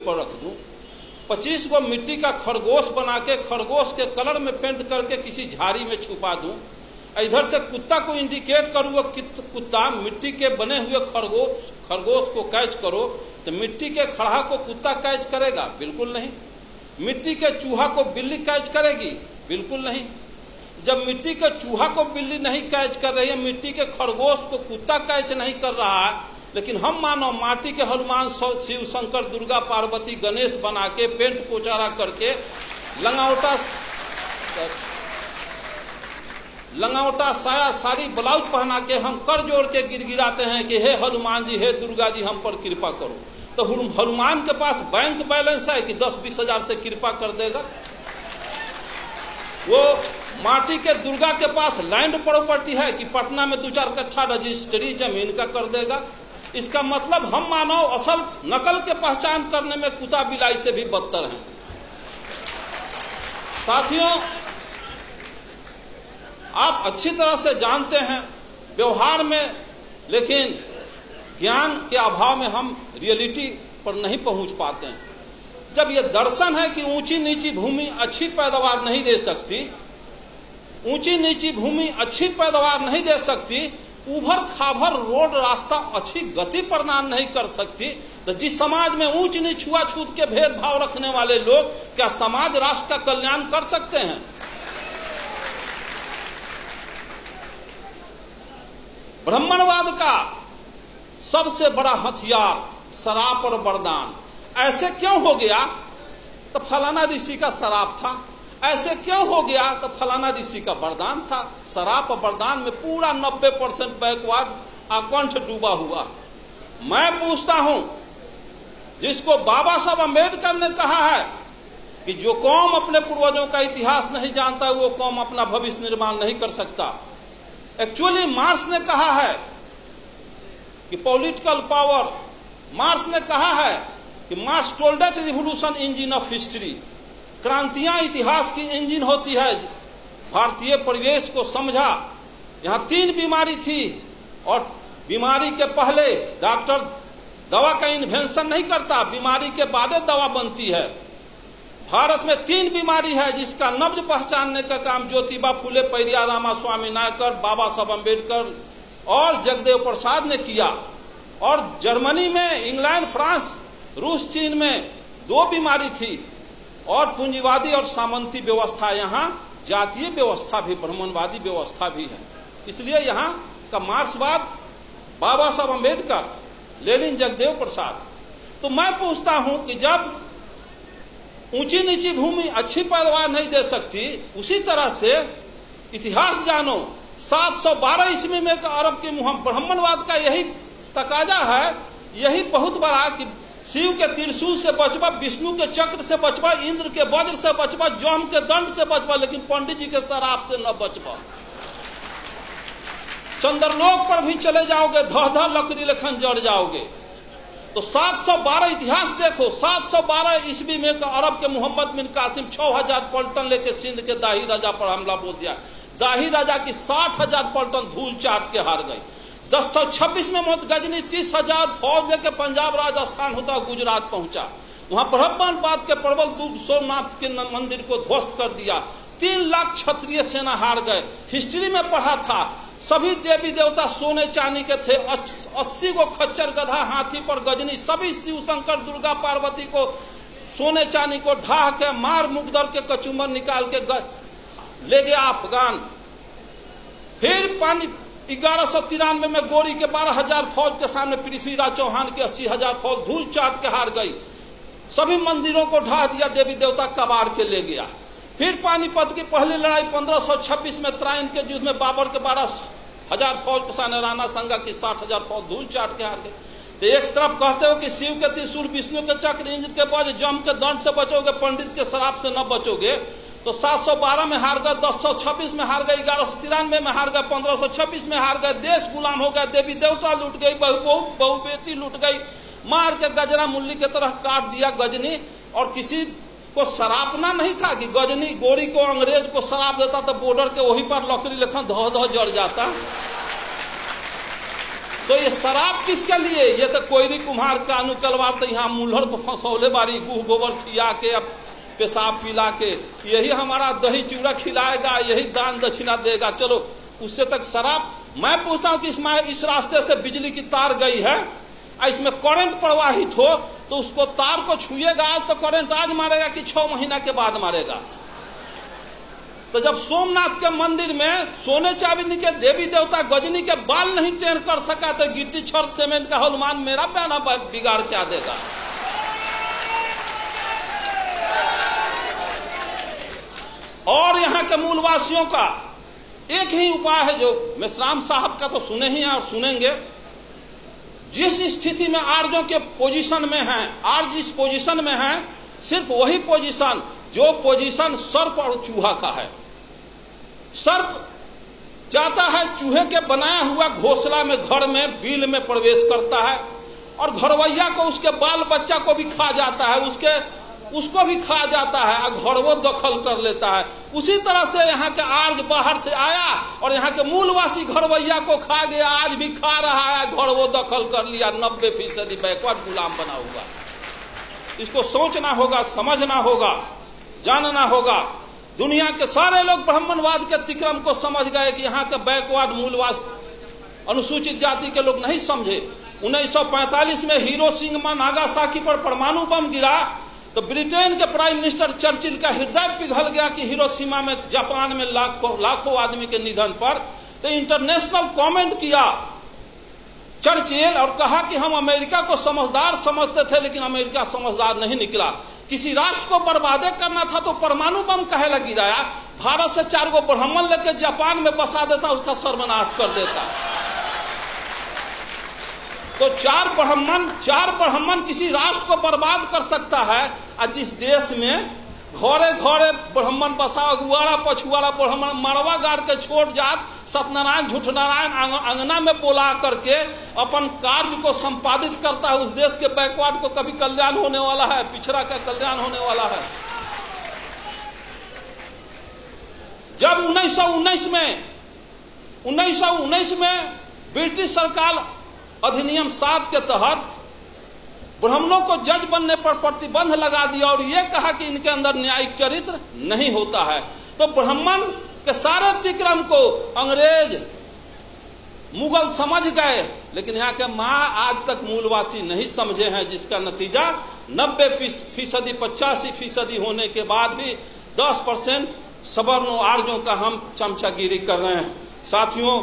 पर रख दूं, 25 को मिट्टी का खरगोश बना के खरगोश के कलर में पेंट करके किसी झाड़ी में छुपा दूं, इधर से कुत्ता को इंडिकेट करूं, वो कुत्ता मिट्टी के बने हुए खरगोश को कैच करो, तो मिट्टी के खड़हा को कुत्ता कैच करेगा? बिल्कुल नहीं। मिट्टी के चूहा को बिल्ली कैच करेगी? बिल्कुल नहीं। जब मिट्टी के चूहा को बिल्ली नहीं कैच कर रही है, मिट्टी के खरगोश को कुत्ता कैच नहीं कर रहा है, लेकिन हम मानो माटी के हनुमान, शिव, शंकर, दुर्गा, पार्वती, गणेश बना के पेंट पोचारा करके लंगावटा साया साड़ी ब्लाउज पहना के हम कर जोड़ के गिड़गिड़ाते हैं कि हे हनुमान जी, हे दुर्गा जी, हम पर कृपा करो। तो हनुमान के पास बैंक बैलेंस है कि 10-20 हजार से कृपा कर देगा? वो माटी के दुर्गा के पास लैंड प्रॉपर्टी है कि पटना में 2-4 कट्ठा रजिस्ट्री जमीन का कर देगा? इसका मतलब हम मानव असल नकल के पहचान करने में कुत्ता बिलाई से भी बदतर हैं। साथियों, आप अच्छी तरह से जानते हैं व्यवहार में, लेकिन ज्ञान के अभाव में हम रियलिटी पर नहीं पहुंच पाते हैं। जब यह दर्शन है कि ऊंची नीची भूमि अच्छी पैदावार नहीं दे सकती, ऊंची नीची भूमि अच्छी पैदावार नहीं दे सकती, उभर खाभर रोड रास्ता अच्छी गति प्रदान नहीं कर सकती, तो जिस समाज में ऊंच नीच छुआछूत के भेदभाव रखने वाले लोग क्या समाज राष्ट्र का कल्याण कर सकते हैं? ब्राह्मणवाद का सबसे बड़ा हथियार शराब और वरदान। ऐसे क्यों हो गया? तो फलाना ऋषि का शराब था। ऐसे क्यों हो गया? तो फलाना ऋषि का वरदान था। शराब और वरदान में पूरा 90% बैकवर्ड आकंठ डूबा हुआ। मैं पूछता हूं, जिसको बाबा साहब अम्बेडकर ने कहा है कि जो कौम अपने पूर्वजों का इतिहास नहीं जानता वो कौम अपना भविष्य निर्माण नहीं कर सकता। एक्चुअली मार्क्स ने कहा है कि पॉलिटिकल पावर, मार्क्स ने कहा है कि Marx told that revolution engine of history, क्रांतियां इतिहास की इंजन होती है। भारतीय परिवेश को समझा। यहां 3 बीमारी थी और बीमारी के पहले डॉक्टर दवा का इन्वेंशन नहीं करता, बीमारी के बाद दवा बनती है। भारत में 3 बीमारी है जिसका नब्ज पहचानने का काम ज्योतिबा फुले, पेरियार रामास्वामी नायकर, बाबा साहब अम्बेडकर और जगदेव प्रसाद ने किया। और जर्मनी में, इंग्लैंड, फ्रांस, रूस, चीन में 2 बीमारी थी। और पूंजीवादी और सामंती व्यवस्था, यहाँ जातीय व्यवस्था भी, ब्राह्मणवादी व्यवस्था भी है। इसलिए यहाँ का मार्क्सवाद बाबा साहब अम्बेडकर, लेनिन, जगदेव प्रसाद। तो मैं पूछता हूं कि जब ऊंची नीची भूमि अच्छी पैदावार नहीं दे सकती, उसी तरह से इतिहास जानो। 712 ईस्वी में अरब के ब्राह्मणवाद का यही तकाजा है, यही बहुत बड़ा कि शिव के त्रिशूल से बचवा, विष्णु के चक्र से बचवा, इंद्र के वज्र से बचवा, जम के दंड से बचवा, लेकिन पंडित जी के शराब से न बचवा। चंद्रलोक पर भी चले जाओगे, धह लकड़ी लेखन जड़ जाओगे। तो 712 इतिहास देखो। 712 ईस्वी में अरब के मोहम्मद बिन कासिम 6000 पलटन लेके सिंध के दाही राजा पर हमला बोल दिया। दाही राजा की 60,000 पलटन धूल चाट के हार गई। 1026 में मोहम्मद गजनी 30,000 फौज लेके पंजाब, राजस्थान होता गुजरात पहुंचा। वहां ब्रह्मवाद के प्रबल दूत सोमनाथ के मंदिर को ध्वस्त कर दिया। 3 लाख क्षत्रिय सेना हार गए। हिस्ट्री में पढ़ा था, सभी देवी देवता सोने चांदी के थे। 80 को खच्चर, गधा, हाथी पर गजनी, सभी शिव, शंकर, दुर्गा, पार्वती को सोने चांदी को ढाह के मार मुकदर के कचूमर निकाल के ले गया अफगान। फिर 1193 में गोरी के 12,000 फौज के सामने पृथ्वीराज चौहान के 80,000 फौज धूल चाट के हार गई। सभी मंदिरों को ढा दिया, देवी देवता कबाड़ के ले गया। फिर पानीपत की पहली लड़ाई 1526 में त्राइन के युद्ध में बाबर के 12,000 फौज के सामने राणा संगा की 60,000 फौज धूल चाट के हार गए। तो एक तरफ कहते हो कि शिव के त्रिशूल, विष्णु के चक्र, इंद्र के वज्र, जम के दंड से बचोगे, पंडित के शराब से न बचोगे। तो 712 में हार गए, 1026 में हार गए, 1193 में हार गए, 1526 में हार गए। देश गुलाम हो गया, देवी देवता लूट गई, बहु बेटी लूट गई, मार के गजरा मुल्ली की तरह काट दिया गजनी। और किसी को सरापना नहीं था कि गजनी गोरी को अंग्रेज को शराब देता तो बॉर्डर के वहीं पर लकड़ी लेखन धो जड़ जाता। तो ये शराब किसके लिए? ये तो कोयरी कुम्हार का अनुकलवार तो यहाँ मुल्हर पर फंसौले बारी, गुह गोबर खिया के, अब पेशाब पिला के, यही हमारा दही चूड़ा खिलाएगा, यही दान दक्षिणा देगा, चलो उससे तक शराब। मैं पूछता हूँ कि इसमें इस रास्ते से बिजली की तार गई है, इसमें करंट प्रवाहित हो तो उसको तार को छुएगा आज तो करंट आज मारेगा कि 6 महीना के बाद मारेगा? तो जब सोमनाथ के मंदिर में सोने चांदी के देवी देवता गजनी के बाल नहीं टेढ़ कर सका तो गिट्टी छड़ सीमेंट का हनुमान मेरा पैना बिगाड़ क्या देगा? और यहाँ के मूलवासियों का एक ही उपाय है, जो मेश्राम साहब का तो सुने ही हैं और सुनेंगे। जिस स्थिति में आर्यों के पोजीशन में हैं, आर्य जिस पोजीशन में हैं, सिर्फ वही पोजीशन जो पोजीशन सर्प और चूहा का है। सर्प जाता है चूहे के बनाया हुआ घोंसला में, घर में बिल में प्रवेश करता है और घरवैया को, उसके बाल बच्चा को भी खा जाता है, उसको भी खा जाता है और घर वो दखल कर लेता है। उसी तरह से यहाँ के आर्य बाहर से आया और यहाँ के मूलवासी घरवैया को खा गया, आज भी खा रहा है, घर वो दखल कर लिया। 90% बैकवर्ड गुलाम बना हुआ। इसको सोचना होगा, समझना होगा, जानना होगा। दुनिया के सारे लोग ब्राह्मणवाद के तिक्रम को समझ गए कि यहाँ के बैकवर्ड मूलवास अनुसूचित जाति के लोग नहीं समझे। 1945 में हिरोशिमा नागासाकी पर परमाणु बम गिरा तो ब्रिटेन के प्राइम मिनिस्टर चर्चिल का हृदय पिघल गया कि हिरोशिमा में, जापान में लाखों आदमी के निधन पर। तो इंटरनेशनल कमेंट किया चर्चिल और कहा कि हम अमेरिका को समझदार समझते थे लेकिन अमेरिका समझदार नहीं निकला। किसी राष्ट्र को बर्बादे करना था तो परमाणु बम काहे लग गिराया? भारत से 4 गो ब्राह्मण लेकर जापान में बसा देता, उसका सर्वनाश कर देता। तो 4 ब्राह्मण किसी राष्ट्र को बर्बाद कर सकता है। और जिस देश में घरे घरे ब्राह्मण बसा, अगुआड़ा पछुआड़ा ब्राह्मण मरवा गाड़ के छोड़ जात, सत्यनारायण झूठनारायण अंगना में बोला करके अपन कार्य को संपादित करता है, उस देश के बैकवर्ड को कभी कल्याण होने वाला है? पिछड़ा का कल्याण होने वाला है? जब 1919 में ब्रिटिश सरकार अधिनियम 7 के तहत ब्राह्मणों को जज बनने पर प्रतिबंध लगा दिया और यह कहा कि इनके अंदर न्यायिक चरित्र नहीं होता है, तो ब्राह्मण के सारे तिक्रम को अंग्रेज मुगल समझ गए, लेकिन यहाँ के माँ आज तक मूलवासी नहीं समझे हैं, जिसका नतीजा 90% 85% होने के बाद भी 10% सवर्णों आर्यों का हम चमचागिरी कर रहे हैं। साथियों,